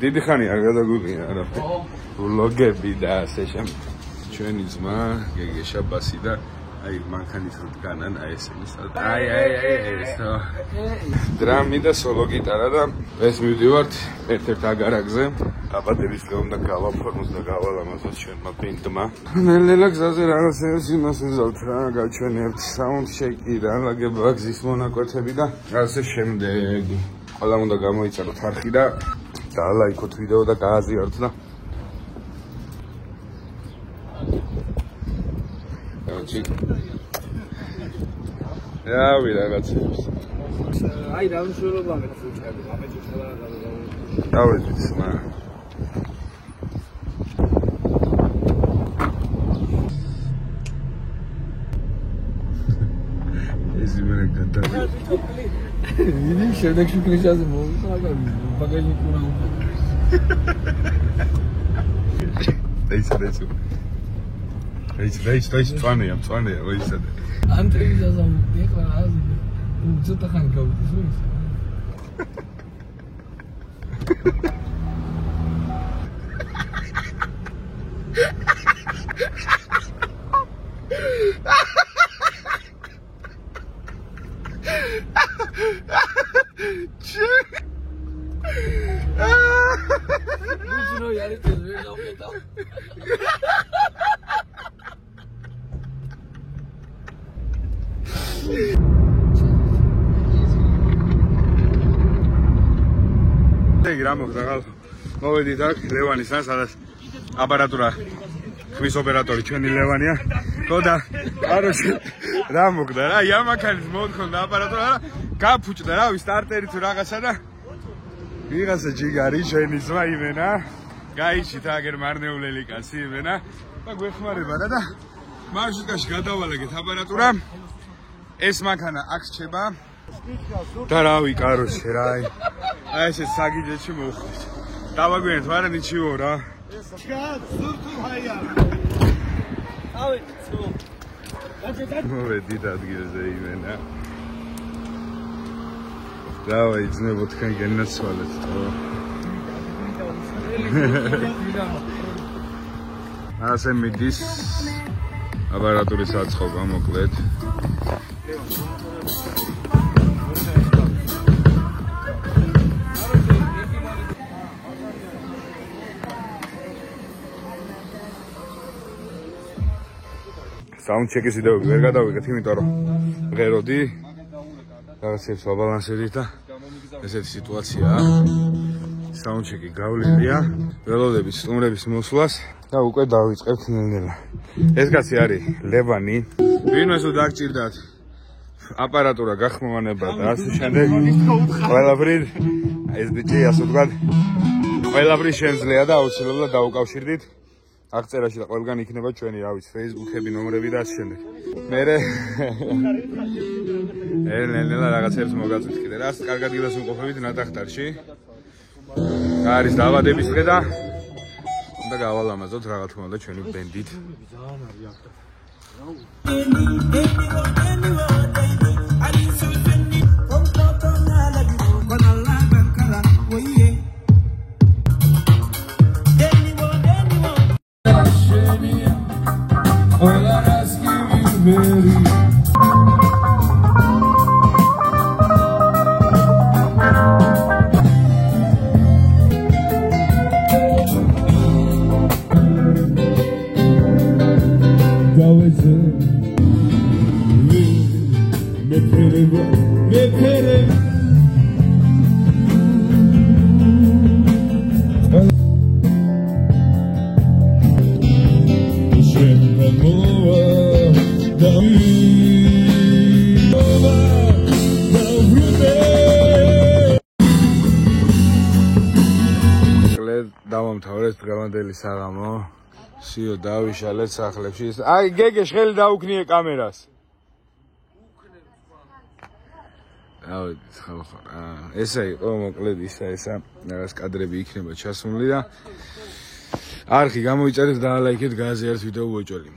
დიდი ხანი არ გადაგუყია რა. ვლოგები და ასე შემდეგ. ჩვენი ძმა გეგე შაბასი და აი მანქანის რდგანან აი ესენი აი ესო დრამი და სოლო გიტარა და ეს მივდივართ ერთ-ერთ აგარაკზე დაბადების დღე უნდა გავაფორმოს და გავალამაზოთ ჩვენმა ბენდმა ნელ-ნელა გზაზე რაღაცებს იმას ვიზავთ რა გავჩვენებთ საუნდ შეიკი და ლაგება გზის მონაკვეთები და ასე შემდეგ ყველამ უნდა გამოიწეროთ არხი და დაალაიქოთ ვიდეო და გააზიაროთ და რავი რაღაცებს აი რა მნიშვნელობა აქვს უჩები ამეჭირდა რა დავეძით სმა ეს იმენა გადადა ვინი შედექში კრიჟაზე მოვიდა ბაგაჟი კურა რეიც წვანეა რეიცად ანტრიზაზე მიყრა აზი უძოთა ხან გავდის ну я не знаю, что რა მოხდა ხალხო მოვედით აქ ლევანისთან სადაც აპარატურა ხმის ოპერატორი ჩვენი ლევანია ხო და კაროჩე რა მოხდა რა იამაკანის მოთხონდა აპარატურა რა გაფუჭდა რავი სტარტერი თუ რაღაცა და ვიღაცა ჯიგარი შენი ზმა იმენა გაიჩით აგერ მარნეულელი კაცი იმენა და გვეხმარება და მარშრუტკაში გადავალაგეთ აპარატურა ეს მანქანა აქ რჩება და რავი კაროჩე რა აი ეს საგიჯეთში მოვხდით დავაგვიანეთ ვარა ნიჩიო რა მოვედით ადგილზე იმენა დავაი ძნებო თქვენ გენაცვალეთ ხო ასე მიდის აპარატურის აწყობა მოკლედ საუნდჩეკის ვიდეო ვერ გადავიღეთ, იმიტომ რომ ღეროდი რაღაცებს ვაბალანსებდით და ესეთი სიტუაციაა. საუნდჩეკი გავლილია, ველოდებით სტუმრების მოსვლას და უკვე დავიწყებთ ნელ-ნელა. ეს კაცი არის ლევანი. ვინმეს უნდა დაგჭირდათ აპარატურა გახმოვანება და ასე შემდეგ. ყველაფერი ეს ბიჭი ასე ვთქვათ, ყველაფერი შემძლეა და აუცილებლად დაუკავშირდით. აღწერაში და ყველგან იქნება ჩვენი, რა ვიცი, Facebook-ები, ნომრები და ასე შემდეგ. მერე ნელ-ნელა რაღაცებს მოგაწვით კიდე. რას კარგად გილას უყოფებით ნატახტარში. არის დაბადების დღე და უნდა გავალამაზოთ რა თქმა უნდა ჩვენი ბენდით. დავამთავრეთ დღევანდელი საღამო. სიო დავიშალეთ სახლებში. აი გეგე შეხელი დაუქნიე კამერას. აი ხალხო. ესა იყო მოკლედ ისა რაღაც კადრები იქნება ჩასმული და არხი გამოიწერეთ და ლაიქეთ გააზიარეთ ვიდეო უეჭველი.